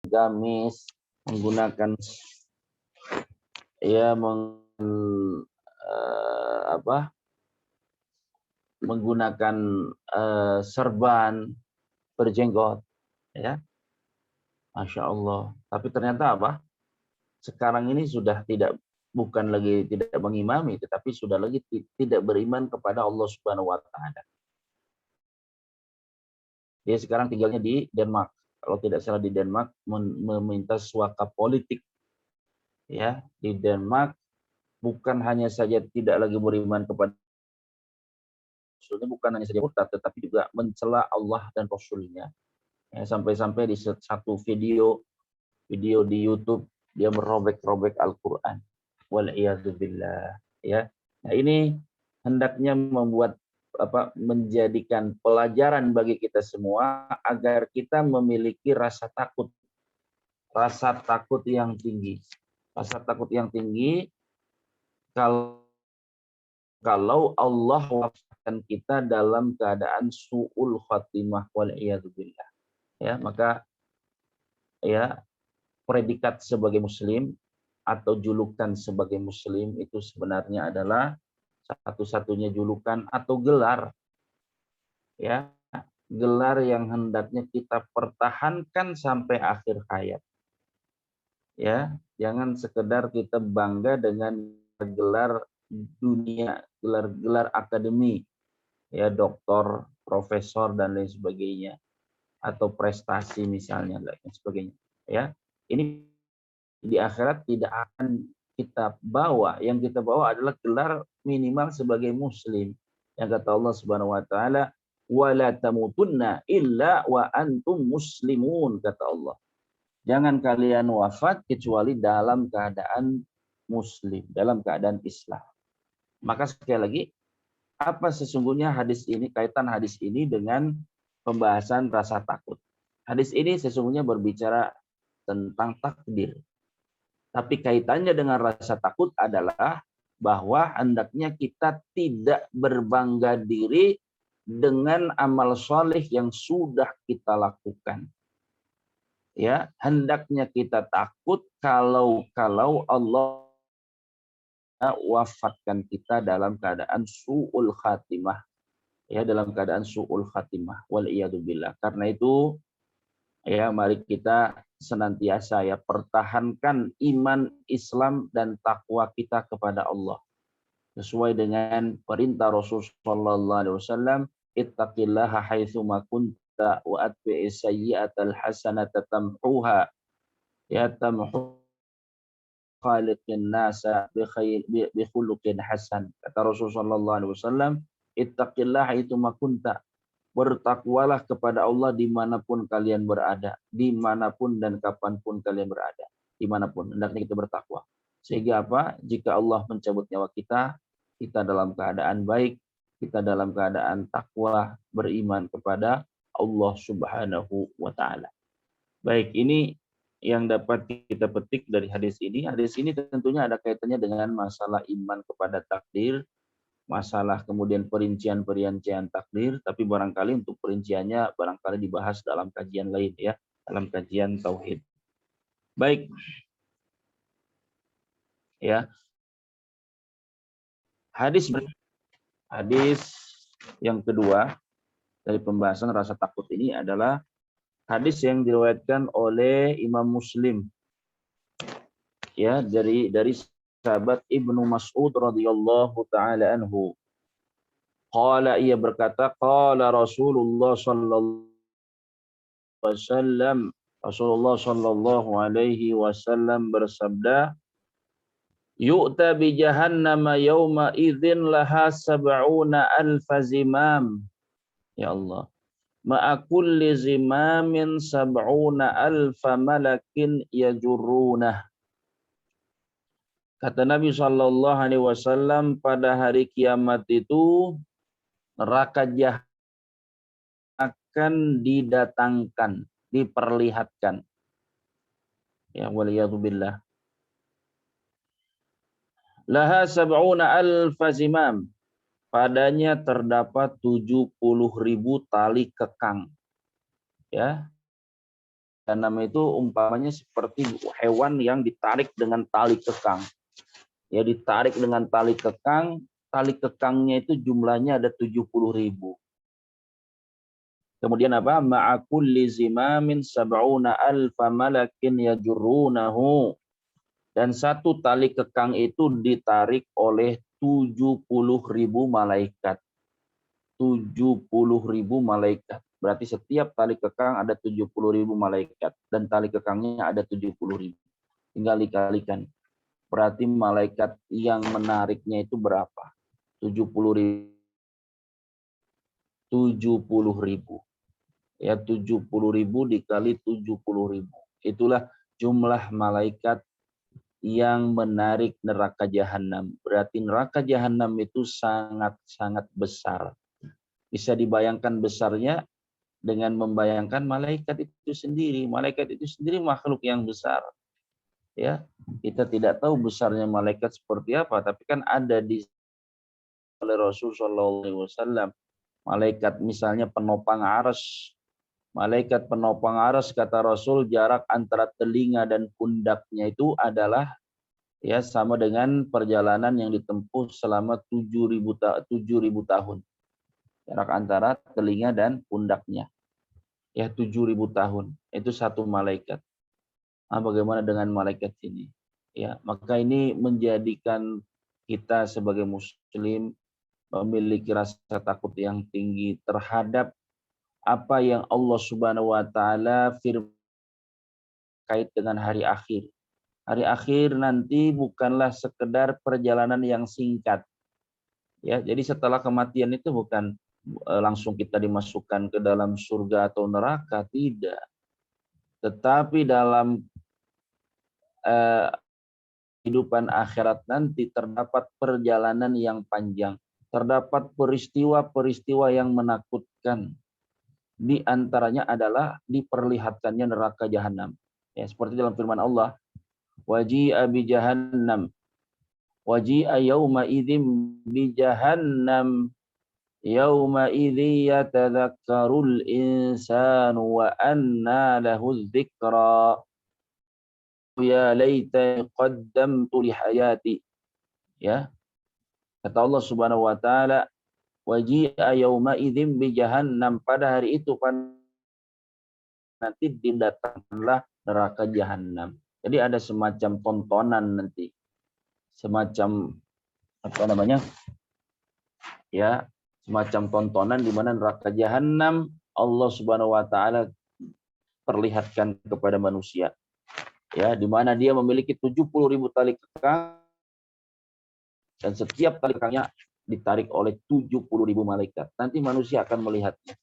gamis, menggunakan ya menggunakan serban, berjenggot, ya, Masya Allah. Tapi ternyata apa? Sekarang ini sudah bukan lagi tidak mengimami, tetapi sudah lagi tidak beriman kepada Allah Subhanahu Wa Taala. Dia sekarang tinggalnya di Denmark. Kalau tidak salah di Denmark meminta suaka politik, ya, di Denmark. Bukan hanya saja tidak lagi beriman kepada Rasulnya, bukan hanya saja murtad, tetapi juga mencela Allah dan Rasulnya. Ya, sampai-sampai di satu video di YouTube dia merobek-robek Al-Quran. Wal'iyadzubillah. Ya. Nah, ini hendaknya menjadikan pelajaran bagi kita semua agar kita memiliki rasa takut yang tinggi. Rasa takut yang tinggi kalau Allah wafatkan kita dalam keadaan su'ul khatimah wal'iyadzubillah. Ya, maka ya predikat sebagai muslim atau julukan sebagai muslim itu sebenarnya adalah satu-satunya julukan atau gelar, ya, gelar yang hendaknya kita pertahankan sampai akhir hayat. Ya, jangan sekedar kita bangga dengan gelar dunia, gelar akademi, ya, doktor, profesor dan lain sebagainya, atau prestasi misalnya dan lain sebagainya. Ya, ini di akhirat tidak akan kita bawa. Yang kita bawa adalah gelar minimal sebagai muslim. Yang kata Allah Subhanahu Wa Taala, wala tamutunna illa wa antum muslimun, kata Allah. Jangan kalian wafat kecuali dalam keadaan muslim, dalam keadaan Islam. Maka sekali lagi, apa sesungguhnya hadis ini, kaitan hadis ini dengan pembahasan rasa takut? Hadis ini sesungguhnya berbicara tentang takdir. Tapi kaitannya dengan rasa takut adalah bahwa hendaknya kita tidak berbangga diri dengan amal soleh yang sudah kita lakukan. Ya, hendaknya kita takut kalau Allah wafatkan kita dalam keadaan su'ul khatimah. Ya, dalam keadaan su'ul khatimah. Wal'iyadzubillah. Karena itu, ya, mari kita senantiasa ya pertahankan iman, Islam dan takwa kita kepada Allah. Sesuai dengan perintah Rasulullah sallallahu alaihi wasallam, ittaqillaha haitsu ma kunta wa atbi'is sayyi'atal hasanata tamhuha, ya, tamhu khaliqin nasa bi khuluqin hasan. Kata Rasulullah sallallahu alaihi wasallam, ittaqillaha haitsu ma kunta. Bertakwalah kepada Allah dimanapun kalian berada, dimanapun dan kapanpun kalian berada, dimanapun hendaknya kita bertakwa. Sehingga apa? Jika Allah mencabut nyawa kita, kita dalam keadaan baik, kita dalam keadaan takwa, beriman kepada Allah Subhanahu wa Ta'ala. Baik, ini yang dapat kita petik dari hadis ini. Hadis ini tentunya ada kaitannya dengan masalah iman kepada takdir, masalah kemudian perincian takdir, tapi barangkali untuk perinciannya barangkali dibahas dalam kajian lain, ya, dalam kajian tauhid. Baik, ya, hadis yang kedua dari pembahasan rasa takut ini adalah hadis yang diriwayatkan oleh Imam Muslim, ya, dari sahabat Ibnu Mas'ud radhiyallahu taala anhu. Qala, ia berkata, qala Rasulullah sallallahu alaihi wasallam, Rasulullah sallallahu alaihi wasallam bersabda, yu'ta bi jahannama yawma idzin laha sab'una alfa zimam. Ya Allah. Ma'a kulli zimamin sab'una alfa malakin yajurrunah. Kata Nabi sallallahu alaihi wasallam, pada hari kiamat itu neraka jahanam akan didatangkan, diperlihatkan. Ya, waliyadzubillah. Laha sab'una alfa zimam. Padanya terdapat 70.000 tali kekang. Ya. Jahanam itu umpamanya seperti hewan yang ditarik dengan tali kekang. Ya, ditarik dengan tali kekangnya itu jumlahnya ada 70.000. Kemudian apa? Ma'akulli zimamin sab'una alfa malakin yajurrunahu. Dan satu tali kekang itu ditarik oleh 70.000 malaikat. 70.000 malaikat. Berarti setiap tali kekang ada 70.000 malaikat. Dan tali kekangnya ada 70.000. Tinggal dikalikan. Berarti malaikat yang menariknya itu berapa? 70.000. 70.000. Ya, 70.000 dikali 70.000. Itulah jumlah malaikat yang menarik neraka jahanam. Berarti neraka jahanam itu sangat-sangat besar. Bisa dibayangkan besarnya dengan membayangkan malaikat itu sendiri. Malaikat itu sendiri makhluk yang besar. Ya, kita tidak tahu besarnya malaikat seperti apa, tapi kan ada di oleh Rasul Shallallahu Alaihi Wasallam. Malaikat misalnya penopang arsy. Malaikat penopang arsy kata Rasul jarak antara telinga dan pundaknya itu adalah ya sama dengan perjalanan yang ditempuh selama 7.000 tahun. Jarak antara telinga dan pundaknya. Ya 7.000 tahun. Itu satu malaikat. Nah, bagaimana dengan malaikat ini? Ya, maka ini menjadikan kita sebagai muslim memiliki rasa takut yang tinggi terhadap apa yang Allah Subhanahu wa taala firman kait dengan hari akhir. Hari akhir nanti bukanlah sekedar perjalanan yang singkat. Ya, jadi setelah kematian itu bukan langsung kita dimasukkan ke dalam surga atau neraka, tidak. Tetapi dalam kehidupan akhirat nanti terdapat perjalanan yang panjang, terdapat peristiwa-peristiwa yang menakutkan. Di antaranya adalah diperlihatkannya neraka jahanam. Ya, seperti dalam firman Allah, waji'a bi jahannam, waji'a yauma idzim bi jahannam, yauma idzi yatadzakkarul insanu wa anna lahu dzikra. Ya laita qaddamtu li hayati. Ya. Kata Allah Subhanahu wa taala, waji'a yauma idzim bi jahannam, pada hari itu nanti didatangkanlah neraka jahanam. Jadi ada semacam tontonan nanti. Semacam apa namanya? Ya, semacam tontonan di mana neraka jahanam Allah Subhanahu wa taala perlihatkan kepada manusia. Ya, di mana dia memiliki 70.000 tali kekang dan setiap tali kekangnya ditarik oleh 70.000 malaikat. Nanti manusia akan melihatnya.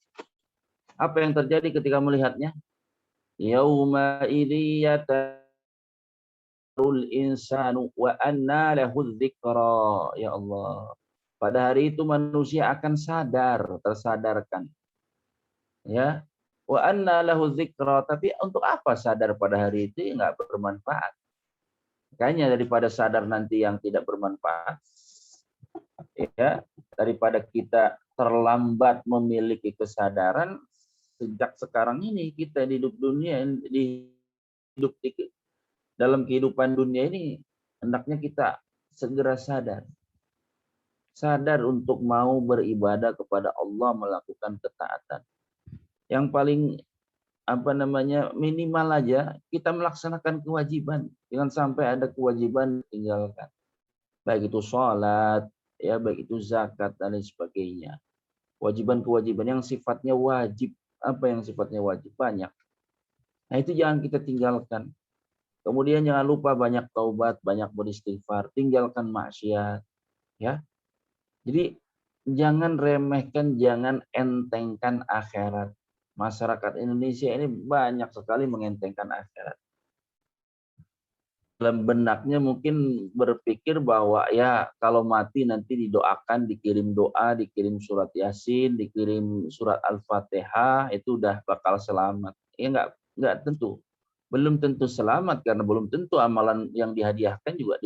Apa yang terjadi ketika melihatnya? Yauma idzi yatadzakkarul insanu wa anna lahu dzikra. Ya Allah. Pada hari itu manusia akan tersadarkan. Ya. Wa anna lahu dzikra, tapi untuk apa sadar pada hari itu? Enggak bermanfaat. Makanya daripada sadar nanti yang tidak bermanfaat, ya, daripada kita terlambat memiliki kesadaran, sejak sekarang ini kita hidup dalam kehidupan dunia ini hendaknya kita segera sadar untuk mau beribadah kepada Allah, melakukan ketaatan. Yang paling minimal aja kita melaksanakan kewajiban, jangan sampai ada kewajiban tinggalkan, baik itu sholat, ya, baik itu zakat dan lain sebagainya. Kewajiban-kewajiban yang sifatnya wajib. Apa yang sifatnya wajib? Banyak. Nah, itu jangan kita tinggalkan. Kemudian jangan lupa banyak taubat, banyak beristighfar, tinggalkan maksiat, ya. Jadi jangan remehkan, jangan entengkan akhirat. Masyarakat Indonesia ini banyak sekali mengentengkan akhirat. Dalam benaknya mungkin berpikir bahwa ya kalau mati nanti didoakan, dikirim doa, dikirim surat Yasin, dikirim surat Al-Fatihah, itu udah bakal selamat. Ya enggak tentu. Belum tentu selamat karena belum tentu amalan yang dihadiahkan juga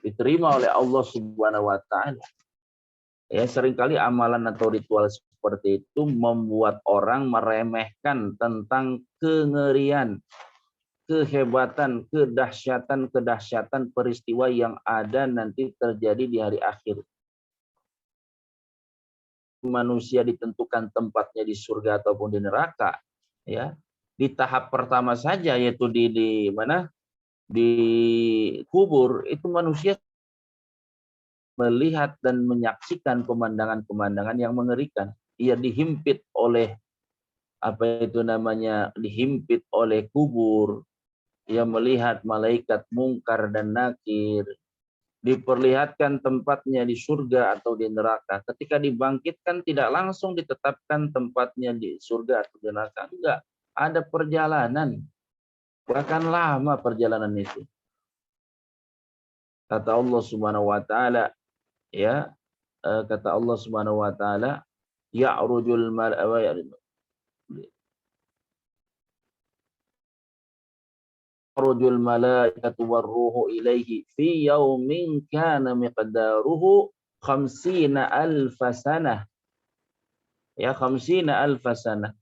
diterima oleh Allah Subhanahu wa taala. Ya, seringkali amalan atau ritual seperti itu membuat orang meremehkan tentang kengerian, kehebatan, kedahsyatan peristiwa yang ada nanti terjadi di hari akhir. Manusia ditentukan tempatnya di surga ataupun di neraka, ya. Di tahap pertama saja, yaitu di mana? Di kubur, itu manusia melihat dan menyaksikan pemandangan-pemandangan yang mengerikan. Ia dihimpit oleh dihimpit oleh kubur. Ia melihat malaikat mungkar dan nakir. Diperlihatkan tempatnya di surga atau di neraka. Ketika dibangkitkan tidak langsung ditetapkan tempatnya di surga atau di neraka. Enggak, ada perjalanan. Bahkan lama perjalanan itu. Kata Allah Subhanahu wa taala, ya, kata Allah Subhanahu wa taala, ya'rujul malaikatu warruhu ilaihi fi yaumin kana miqdaruhu 50.000 sanah. Ya, 50.000 sanah.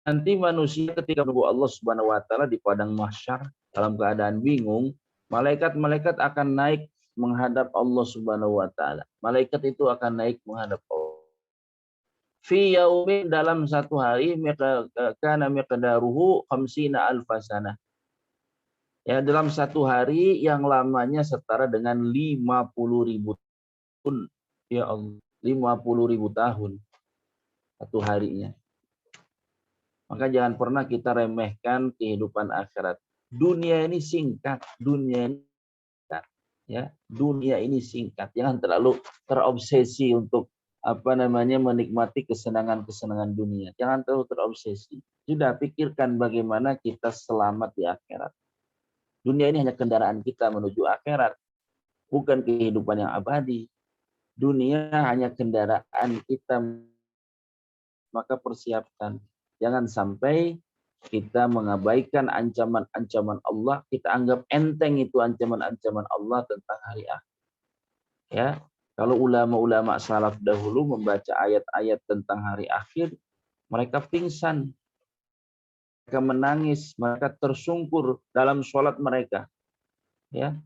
Nanti manusia ketika menunggu Allah Subhanahu wa taala di padang mahsyar dalam keadaan bingung, malaikat-malaikat akan naik menghadap Allah Subhanahu wa taala. Malaikat itu akan naik menghadap Allah. Fi yaumin, dalam satu hari, kana miqdaruhu 50.000 sanah. Ya, dalam satu hari yang lamanya setara dengan 50.000 tahun. Ya Allah, 50.000 tahun satu harinya. Maka jangan pernah kita remehkan kehidupan akhirat. Dunia ini singkat, ya, dunia ini singkat. Jangan terlalu terobsesi untuk menikmati kesenangan-kesenangan dunia. Jangan terlalu terobsesi. Sudah pikirkan bagaimana kita selamat di akhirat. Dunia ini hanya kendaraan kita menuju akhirat, bukan kehidupan yang abadi. Dunia hanya kendaraan kita, maka persiapkan. Jangan sampai kita mengabaikan ancaman-ancaman Allah, kita anggap enteng itu ancaman-ancaman Allah tentang hari akhir. Ya, kalau ulama-ulama salaf dahulu membaca ayat-ayat tentang hari akhir, mereka pingsan, mereka menangis, mereka tersungkur dalam sholat mereka. Ya,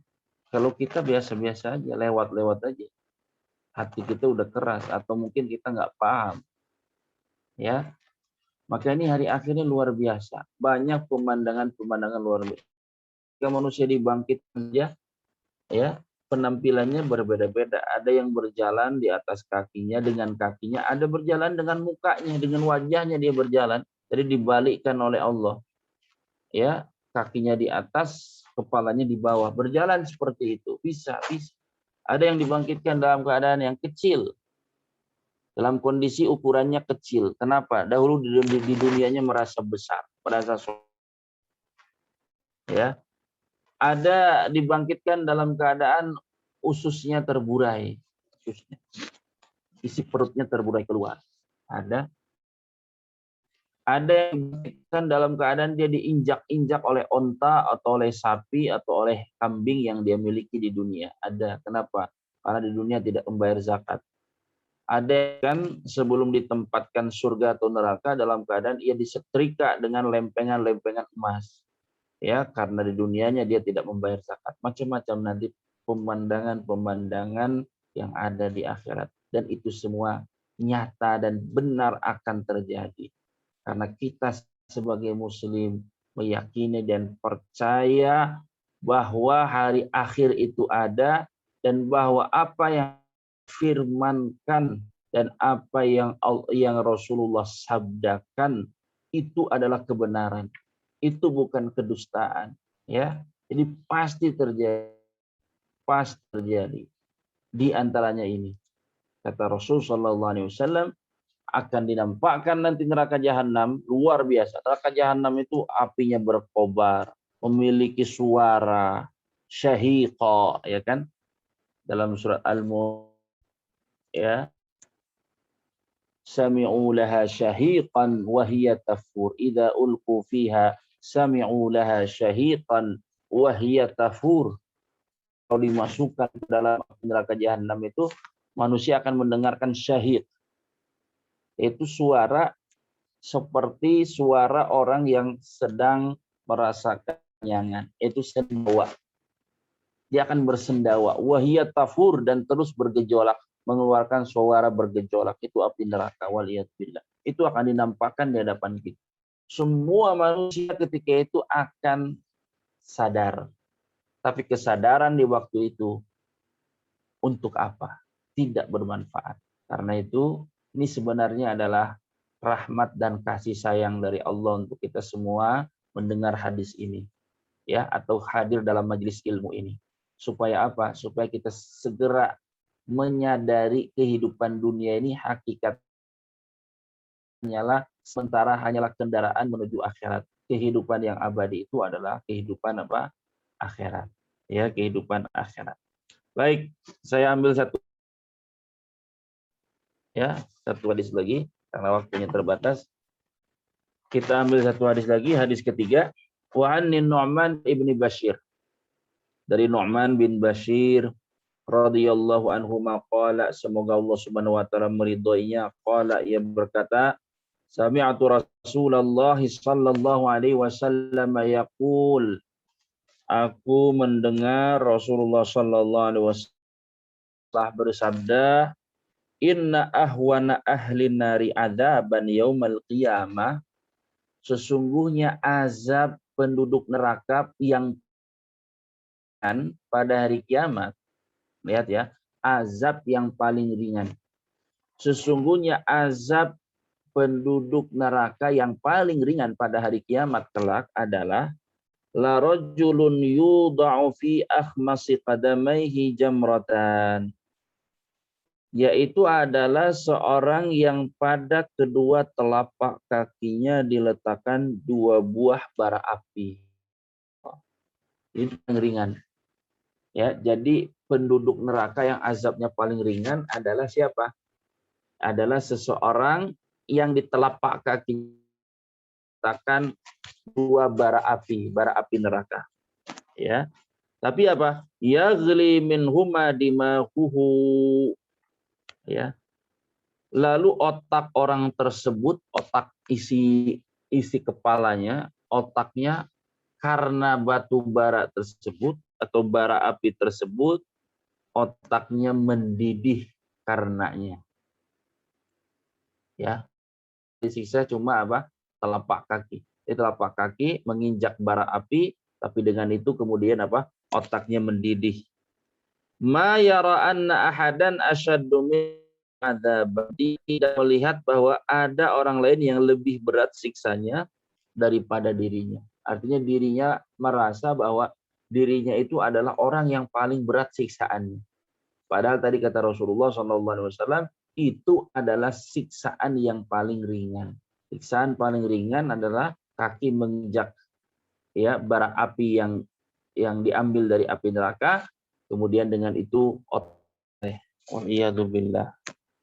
kalau kita biasa-biasa aja, lewat-lewat aja, hati kita udah keras atau mungkin kita nggak paham. Ya, maka ini hari akhirnya luar biasa. Banyak pemandangan-pemandangan luar biasa. Jika manusia dibangkitkan ya, penampilannya berbeda-beda. Ada yang berjalan di atas kakinya dengan kakinya, ada berjalan dengan mukanya, dengan wajahnya dia berjalan. Jadi dibalikkan oleh Allah. Ya, kakinya di atas, kepalanya di bawah. Berjalan seperti itu. Bisa. Ada yang dibangkitkan dalam keadaan yang kecil. Dalam kondisi ukurannya kecil. Kenapa? Dahulu di dunianya merasa besar, merasa ya. Ada dibangkitkan dalam keadaan ususnya terburai, isi perutnya terburai keluar. Ada yang dibangkitkan dalam keadaan dia diinjak-injak oleh onta atau oleh sapi atau oleh kambing yang dia miliki di dunia. Ada. Kenapa? Karena di dunia tidak membayar zakat. Ada kan sebelum ditempatkan surga atau neraka dalam keadaan ia disetrika dengan lempengan-lempengan emas. Ya, karena di dunianya dia tidak membayar zakat. Macam-macam nanti pemandangan-pemandangan yang ada di akhirat. Dan itu semua nyata dan benar akan terjadi. Karena kita sebagai muslim meyakini dan percaya bahwa hari akhir itu ada dan bahwa apa yang firmankan dan apa yang Rasulullah sabdakan itu adalah kebenaran. Itu bukan kedustaan, ya. Jadi pasti terjadi. Di antaranya ini kata Rasul sallallahu alaihi wasallam, akan dinampakkan nanti neraka jahanam, luar biasa. Neraka jahanam itu apinya berkobar, memiliki suara syahiqa, ya kan? Dalam surat Al-Mulk, ya, sami'u laha syahiqan wa hiya tafur idza ulqu fiha sami'u laha syahiqan wa hiya tafur. Kalau dimasukkan ke dalam neraka jahanam itu manusia akan mendengarkan syahid. Yaitu suara seperti suara orang yang sedang merasakan kekenyangan. Itu sendawa. Dia akan bersendawa. Wahiyat tafur, dan terus bergejolak. Mengeluarkan suara bergejolak. Itu api neraka. Waliyadzubillah. Itu akan dinampakkan di hadapan kita. Semua manusia ketika itu akan sadar. Tapi kesadaran di waktu itu untuk apa? Tidak bermanfaat. Karena itu ini sebenarnya adalah rahmat dan kasih sayang dari Allah untuk kita semua mendengar hadis ini, ya, atau hadir dalam majelis ilmu ini. Supaya apa? Supaya kita segera menyadari kehidupan dunia ini hakikatnya sementara hanyalah kendaraan menuju akhirat. Kehidupan yang abadi itu adalah kehidupan apa? Akhirat. Ya, kehidupan akhirat. Baik, saya ambil satu hadis lagi karena waktunya terbatas. Kita ambil satu hadis lagi, hadis ketiga. Wa an Nu'man ibni Bashir. Dari Nu'man bin Bashir radhiyallahu anhu maqala, semoga Allah Subhanahu wa taala meridhoinya, qala, ia berkata, sami'tu Rasulullah sallallahu alaihi wasallam yaqul, aku mendengar Rasulullah sallallahu alaihi wasallam bersabda, inna ahwana ahli nari adzaban yaumal qiyamah, sesungguhnya azab penduduk neraka yang pada hari kiamat. Lihat ya, azab yang paling ringan. Sesungguhnya azab penduduk neraka yang paling ringan pada hari kiamat kelak adalah la rajulun yudha'u fi akhmasi qadamaihi jamratan, yaitu adalah seorang yang pada kedua telapak kakinya diletakkan 2 buah bara api. Ini yang ringan. Ya, jadi penduduk neraka yang azabnya paling ringan adalah siapa? Adalah seseorang yang di telapak kaki letakkan 2 bara api neraka. Ya. Tapi apa? Yaghli minhuma dimahuhu. Ya. Lalu otak orang tersebut, otak isi kepalanya, otaknya karena batu bara tersebut atau bara api tersebut, otaknya mendidih karenanya. Ya. Disiksa cuma apa? Telapak kaki. Telapak kaki menginjak bara api, tapi dengan itu kemudian apa? Otaknya mendidih. Ma yara anna ahadan asyaddu min adzab. Tidak melihat bahwa ada orang lain yang lebih berat siksanya daripada dirinya. Artinya dirinya merasa bahwa dirinya itu adalah orang yang paling berat siksaannya. Padahal tadi kata Rasulullah SAW, itu adalah siksaan yang paling ringan. Siksaan paling ringan adalah kaki menginjak ya bara api yang diambil dari api neraka, kemudian dengan itu waliyadzubillah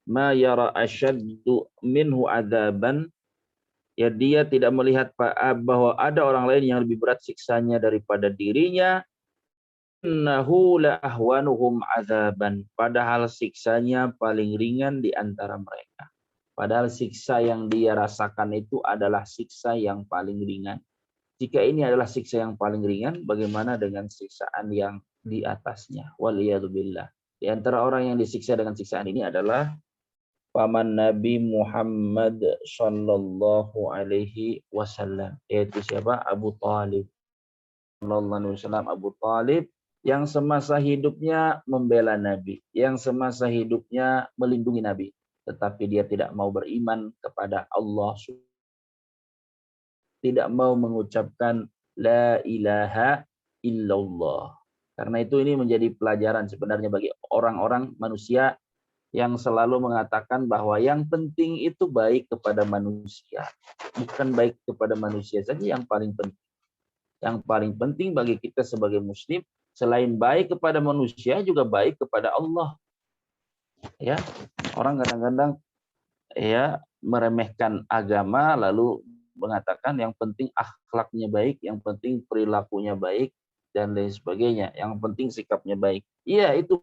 ma yara asyaddu minhu adzaban, ya dia tidak melihat bahwa ada orang lain yang lebih berat siksanya daripada dirinya. Innahu la ahwanuhum adzaban, padahal siksanya paling ringan di antara mereka. Padahal siksa yang dia rasakan itu adalah siksa yang paling ringan. Jika ini adalah siksa yang paling ringan, bagaimana dengan siksaan yang di atasnya? Waliyadzubillah. Di antara orang yang disiksa dengan siksaan ini adalah paman Nabi Muhammad sallallahu alaihi wasallam, yaitu siapa? Abu Thalib. Sallallahu alaihi wasallam, Abu Thalib yang semasa hidupnya membela Nabi, yang semasa hidupnya melindungi Nabi, tetapi dia tidak mau beriman kepada Allah, tidak mau mengucapkan la ilaha illallah. Karena itu ini menjadi pelajaran sebenarnya bagi orang-orang manusia yang selalu mengatakan bahwa yang penting itu baik kepada manusia, bukan baik kepada manusia saja yang paling penting. Yang paling penting bagi kita sebagai muslim, selain baik kepada manusia juga baik kepada Allah. Ya, orang kadang-kadang ya meremehkan agama lalu mengatakan yang penting akhlaknya baik, yang penting perilakunya baik dan lain sebagainya. Yang penting sikapnya baik. Iya, itu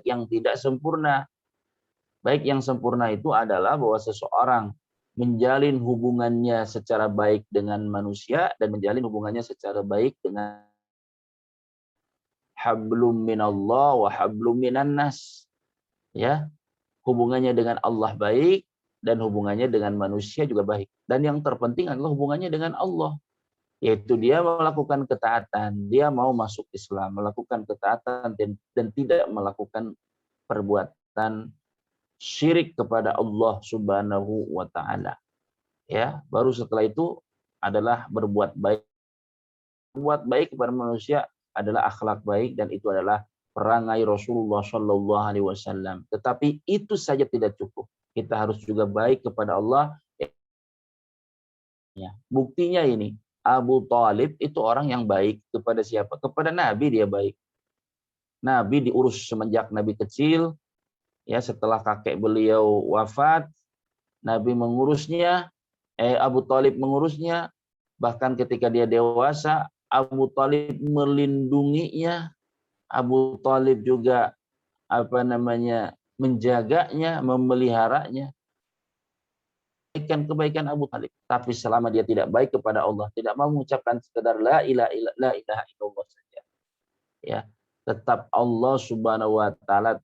yang tidak sempurna. Baik yang sempurna itu adalah bahwa seseorang menjalin hubungannya secara baik dengan manusia dan menjalin hubungannya secara baik dengan hablum minallah wa hablum minan nas. Ya, hubungannya dengan Allah baik dan hubungannya dengan manusia juga baik. Dan yang terpenting adalah hubungannya dengan Allah, yaitu dia melakukan ketaatan, dia mau masuk Islam, melakukan ketaatan dan tidak melakukan perbuatan syirik kepada Allah Subhanahu wa taala. Ya, baru setelah itu adalah berbuat baik. Berbuat baik kepada manusia adalah akhlak baik dan itu adalah perangai Rasulullah Shallallahu alaihi wasallam. Tetapi itu saja tidak cukup. Kita harus juga baik kepada Allah. Ya, buktinya ini, Abu Thalib itu orang yang baik kepada siapa? Kepada Nabi dia baik. Nabi diurus semenjak Nabi kecil, ya setelah kakek beliau wafat, Nabi mengurusnya, Abu Thalib mengurusnya, bahkan ketika dia dewasa, Abu Thalib melindunginya, Abu Thalib juga menjaganya, memeliharanya. Kebaikan Abu Thalib. Tapi selama dia tidak baik kepada Allah, tidak mau mengucapkan sekedar la ilaha illallah saja. Ya, tetap Allah Subhanahu wa taala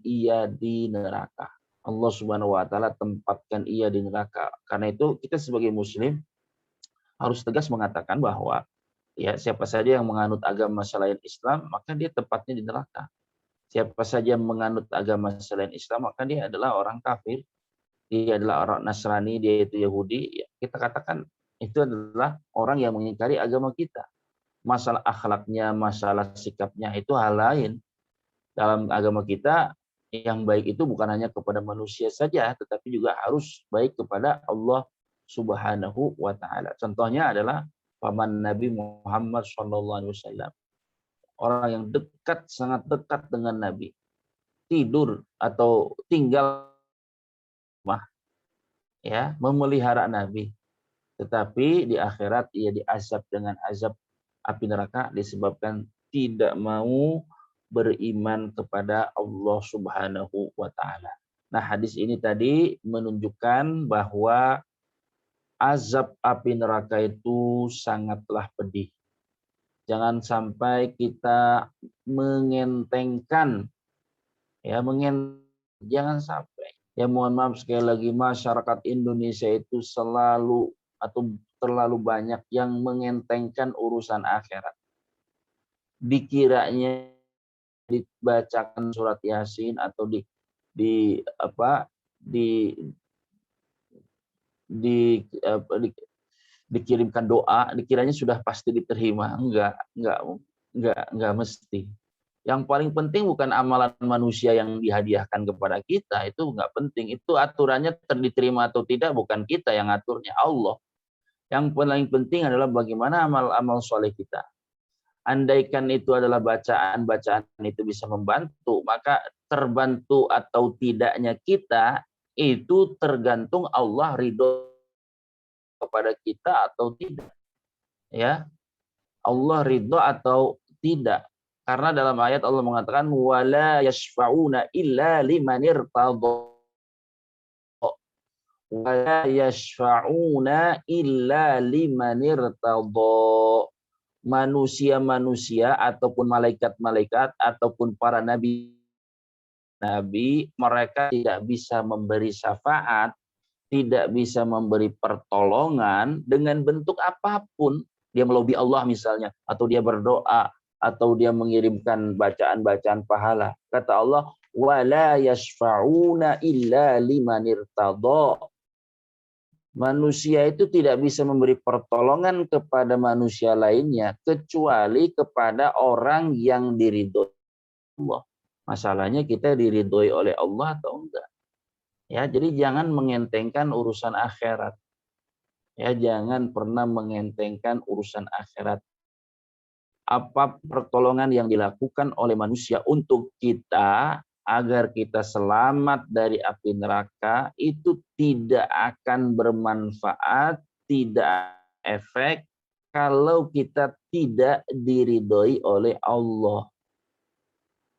ia di neraka. Allah Subhanahu wa taala tempatkan ia di neraka. Karena itu kita sebagai muslim harus tegas mengatakan bahwa ya siapa saja yang menganut agama selain Islam maka dia tempatnya di neraka. Siapa saja yang menganut agama selain Islam maka dia adalah orang kafir. Dia adalah orang Nasrani, dia itu Yahudi. Ya, kita katakan itu adalah orang yang mengingkari agama kita. Masalah akhlaknya, masalah sikapnya itu hal lain. Dalam agama kita yang baik itu bukan hanya kepada manusia saja, tetapi juga harus baik kepada Allah Subhanahu wa taala. Contohnya adalah paman Nabi Muhammad SAW. Orang yang dekat, sangat dekat dengan Nabi. Tidur atau tinggal ya, memelihara Nabi. Tetapi di akhirat ia diazab dengan azab api neraka disebabkan tidak mau beriman kepada Allah Subhanahu wa taala. Nah, hadis ini tadi menunjukkan bahwa azab api neraka itu sangatlah pedih. Jangan sampai kita mengentengkan ya, jangan sampai. Ya mohon maaf sekali lagi, masyarakat Indonesia itu selalu atau terlalu banyak yang mengentengkan urusan akhirat. Dikiranya dibacakan surat Yasin atau di apa di di, apa, di dikirimkan doa, dikiranya sudah pasti diterima. Enggak mesti. Yang paling penting bukan amalan manusia yang dihadiahkan kepada kita, itu enggak penting. Itu aturannya diterima atau tidak bukan kita yang aturnya, Allah. Yang paling penting adalah bagaimana amal-amal soleh kita. Andaikan itu adalah bacaan-bacaan itu bisa membantu, maka terbantu atau tidaknya kita itu tergantung Allah ridho kepada kita atau tidak. Ya, Allah ridho atau tidak. Karena dalam ayat Allah mengatakan wala yashfa'una illa liman irtadha. Wala yashfa'una illa liman irtadha. Manusia-manusia ataupun malaikat-malaikat ataupun para nabi mereka tidak bisa memberi syafaat, tidak bisa memberi pertolongan dengan bentuk apapun. Dia melobi Allah misalnya, atau dia berdoa, atau dia mengirimkan bacaan-bacaan pahala. Kata Allah, wala yashfa'una illa liman irtadha. Manusia itu tidak bisa memberi pertolongan kepada manusia lainnya kecuali kepada orang yang diridhoi Allah. Masalahnya kita diridhoi oleh Allah atau enggak? Ya, jadi jangan mengentengkan urusan akhirat. Ya, jangan pernah mengentengkan urusan akhirat. Apa pertolongan yang dilakukan oleh manusia untuk kita agar kita selamat dari api neraka itu tidak akan bermanfaat, tidak efek kalau kita tidak diridhoi oleh Allah.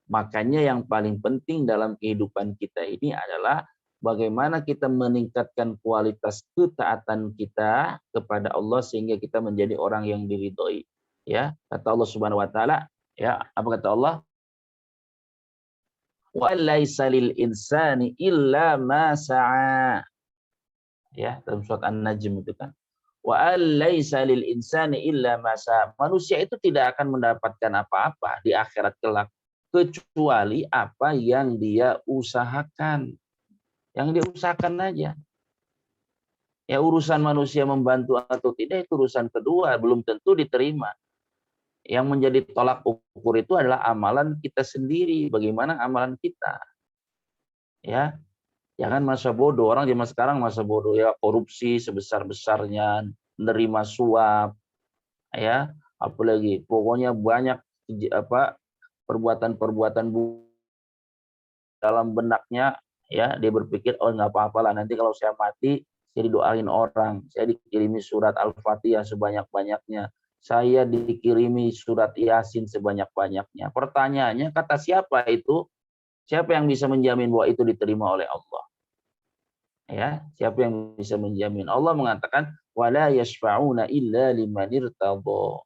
Makanya yang paling penting dalam kehidupan kita ini adalah bagaimana kita meningkatkan kualitas ketaatan kita kepada Allah sehingga kita menjadi orang yang diridhoi. Ya, kata Allah Subhanahu wa taala, ya, apa kata Allah? Wa laisa lil insani illa ma sa'a. Ya, dalam surat An-Najm itu kan. Wa laisa lil insani illa ma sa'a. Manusia itu tidak akan mendapatkan apa-apa di akhirat kelak kecuali apa yang dia usahakan. Yang dia usahakan aja. Ya, urusan manusia membantu atau tidak itu urusan kedua, belum tentu diterima. Yang menjadi tolak ukur itu adalah amalan kita sendiri, bagaimana amalan kita. Ya, jangan masa bodoh. Orang zaman sekarang masa bodoh, ya, korupsi sebesar-besarnya, menerima suap, ya, apalagi pokoknya banyak perbuatan-perbuatan dalam benaknya, ya, dia berpikir, oh nggak apa-apa lah, nanti kalau saya mati saya didoain orang, saya dikirimi surat Al-Fatihah sebanyak-banyaknya, saya dikirimi surat Yasin sebanyak-banyaknya. Pertanyaannya, kata siapa itu? Siapa yang bisa menjamin bahwa itu diterima oleh Allah? Ya, siapa yang bisa menjamin? Allah mengatakan, wala yashfa'una illa liman irtadha.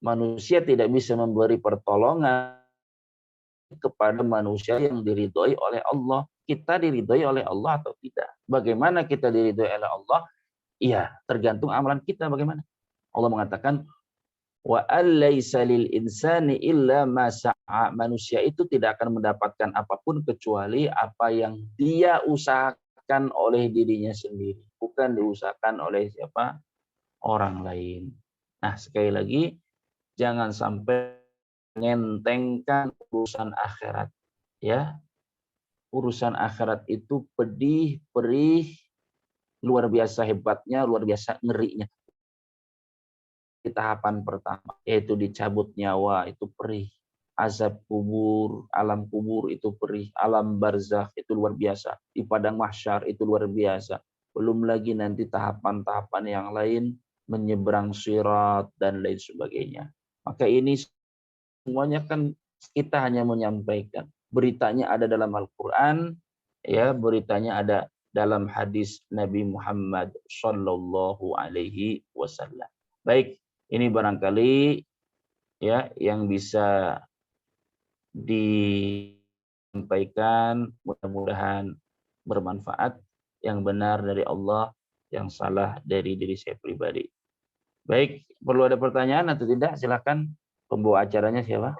Manusia tidak bisa memberi pertolongan kepada manusia yang diridhoi oleh Allah. Kita diridhoi oleh Allah atau tidak? Bagaimana kita diridhoi oleh Allah? Iya, tergantung amalan kita bagaimana. Allah mengatakan, wa alaysa lil insani illa ma sa'a. Manusia itu tidak akan mendapatkan apapun kecuali apa yang dia usahakan oleh dirinya sendiri, bukan diusahakan oleh siapa? Orang lain. Nah, sekali lagi, jangan sampai ngentengkan urusan akhirat. Ya, urusan akhirat itu pedih, perih, luar biasa hebatnya, luar biasa ngerinya. Di tahapan pertama, yaitu dicabut nyawa, itu perih. Azab kubur, alam kubur itu perih. Alam barzakh itu luar biasa. Di padang mahsyar itu luar biasa. Belum lagi nanti tahapan-tahapan yang lain, menyeberang sirat dan lain sebagainya. Maka ini semuanya kan kita hanya menyampaikan. Beritanya ada dalam Al-Quran, ya, beritanya ada dalam hadis Nabi Muhammad Sallallahu Alaihi Wasallam. Baik, ini barangkali ya yang bisa disampaikan, mudah-mudahan bermanfaat, yang benar dari Allah, yang salah dari diri saya pribadi. Baik, perlu ada pertanyaan atau tidak? Silakan, pembawa acaranya siapa?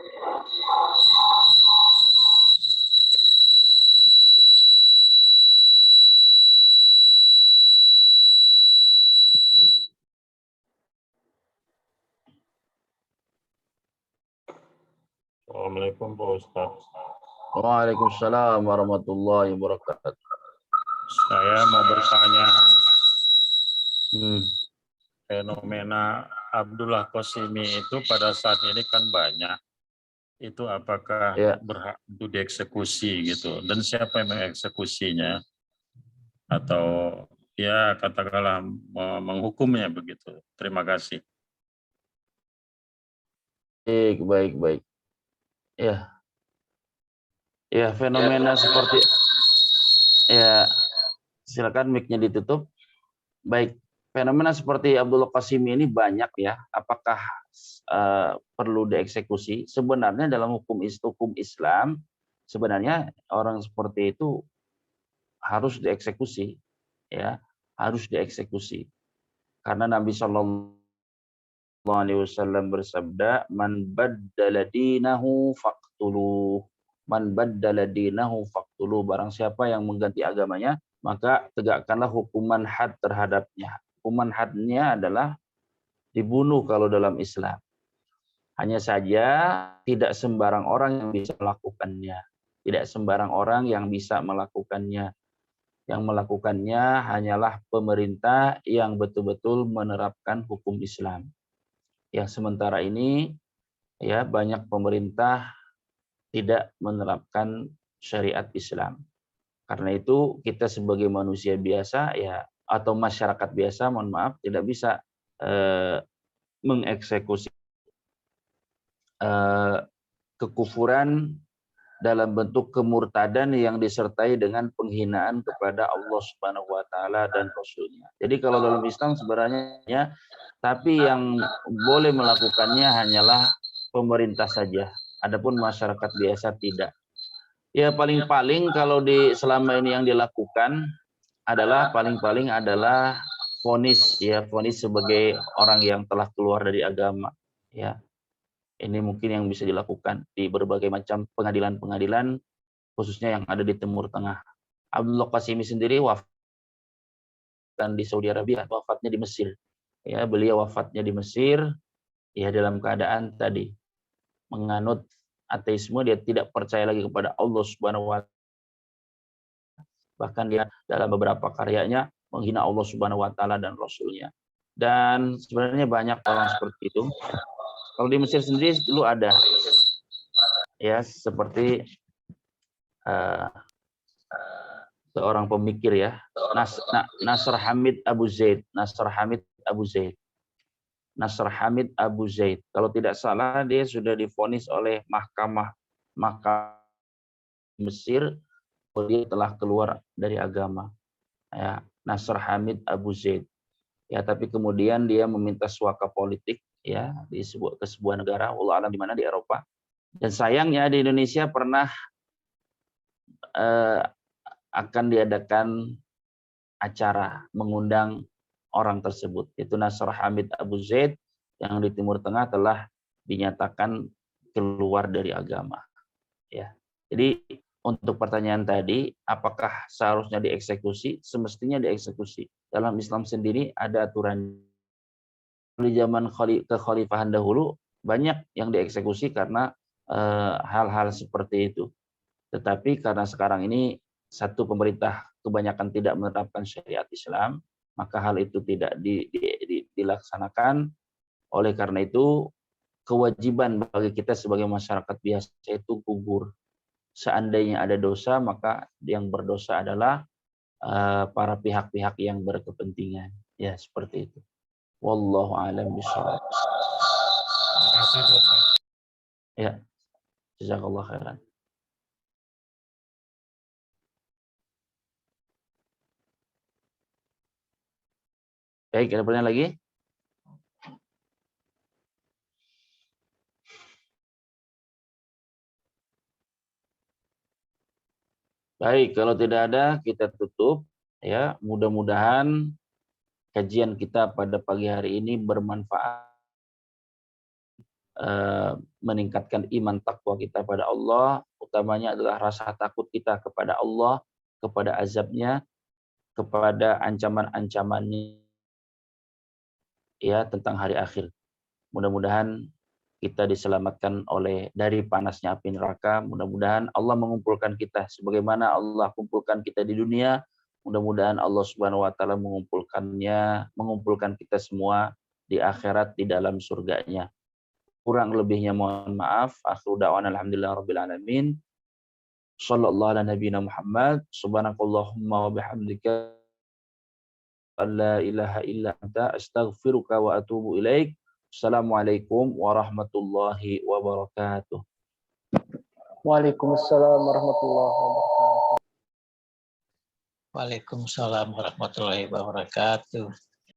Assalamualaikum Pak Ustadz. Waalaikumsalam warahmatullahi wabarakatuh. Saya mau bertanya, Hmm. fenomena Abdullah Qasimi itu pada saat ini kan banyak. Itu apakah Ya, berhak untuk dieksekusi gitu? Dan siapa yang mengeksekusinya? Atau ya katakanlah menghukumnya begitu. Terima kasih. baik, baik, baik. Ya, ya, fenomena seperti, ya, silakan mic-nya ditutup. Baik, fenomena seperti Abdullah Qasimi ini banyak ya. Apakah perlu dieksekusi? Sebenarnya dalam hukum Islam, sebenarnya orang seperti itu harus dieksekusi, ya, harus dieksekusi. Karena Nabi Shallallahu Alaihi Wasallam bersabda, "Man baddala dinahu faqtuluh." Man baddala dinahu faqtuluh. Barang siapa yang mengganti agamanya, maka tegakkanlah hukuman had terhadapnya. Hukuman hadnya adalah dibunuh kalau dalam Islam. Hanya saja tidak sembarang orang yang bisa melakukannya. Tidak sembarang orang yang bisa melakukannya. Yang melakukannya hanyalah pemerintah yang betul-betul menerapkan hukum Islam. Yang sementara ini, ya, banyak pemerintah tidak menerapkan syariat Islam. Karena itu kita sebagai manusia biasa, ya, atau masyarakat biasa, mohon maaf, tidak bisa mengeksekusi kekufuran dalam bentuk kemurtadan yang disertai dengan penghinaan kepada Allah Subhanahu wa taala dan Rasulnya. Jadi kalau dalam Islam sebenarnya, tapi yang boleh melakukannya hanyalah pemerintah saja. Adapun masyarakat biasa tidak. Ya paling-paling kalau selama ini yang dilakukan adalah paling-paling adalah vonis, ya, vonis sebagai orang yang telah keluar dari agama, ya. Ini mungkin yang bisa dilakukan di berbagai macam pengadilan-pengadilan, khususnya yang ada di Timur Tengah. Abdullah Qasimi sendiri wafat di Saudi Arabia, wafatnya di Mesir. Ya, beliau wafatnya di Mesir, ya dalam keadaan tadi menganut ateisme, dia tidak percaya lagi kepada Allah Subhanahu wa taala. Bahkan dia dalam beberapa karyanya menghina Allah Subhanahu wa taala dan Rasulnya. Dan sebenarnya banyak orang seperti itu. Kalau di Mesir sendiri dulu ada, ya, seperti seorang pemikir, ya, Nasr Hamid Abu Zaid. Nasr Hamid Abu Zaid. Kalau tidak salah dia sudah divonis oleh mahkamah Mesir, dia telah keluar dari agama. Ya, Nasr Hamid Abu Zaid. Ya, tapi kemudian dia meminta suaka politik, ya, ke sebuah negara, wallahu alam di mana, di Eropa. Dan sayangnya di Indonesia pernah akan diadakan acara mengundang orang tersebut. Itu Nasr Hamid Abu Zaid yang di Timur Tengah telah dinyatakan keluar dari agama. Ya. Jadi untuk pertanyaan tadi, apakah seharusnya dieksekusi? Semestinya dieksekusi. Dalam Islam sendiri ada aturan. Di zaman kekhalifahan dahulu banyak yang dieksekusi karena hal-hal seperti itu. Tetapi karena sekarang ini satu, pemerintah kebanyakan tidak menerapkan syariat Islam, maka hal itu tidak dilaksanakan. Oleh karena itu, kewajiban bagi kita sebagai masyarakat biasa itu gugur. Seandainya ada dosa, maka yang berdosa adalah para pihak-pihak yang berkepentingan. Ya, seperti itu. Wallahu a'lam bishawab. Terima kasih, Bapak. Ya, jazakallah khairan. Baik, ada pertanyaan lagi? Baik, kalau tidak ada kita tutup, ya. Mudah-mudahan kajian kita pada pagi hari ini bermanfaat, meningkatkan iman takwa kita pada Allah, utamanya adalah rasa takut kita kepada Allah, kepada azabnya, kepada ancaman-ancamannya, ya, tentang hari akhir. Mudah-mudahan kita diselamatkan dari panasnya api neraka. Mudah-mudahan Allah mengumpulkan kita sebagaimana Allah kumpulkan kita di dunia. Mudah-mudahan Allah Subhanahu wa taala mengumpulkan kita semua di akhirat di dalam surganya. Kurang lebihnya mohon maaf. Akhiru da'wana alhamdulillahirabbil alamin. Shallallahu ala nabiyina Muhammad. Subhanakallahumma wa bihamdika la ilaha illa anta astaghfiruka wa atubu ilaik. Assalamualaikum warahmatullahi wabarakatuh. Waalaikumsalam warahmatullahi wabarakatuh. Waalaikumsalam warahmatullahi wabarakatuh.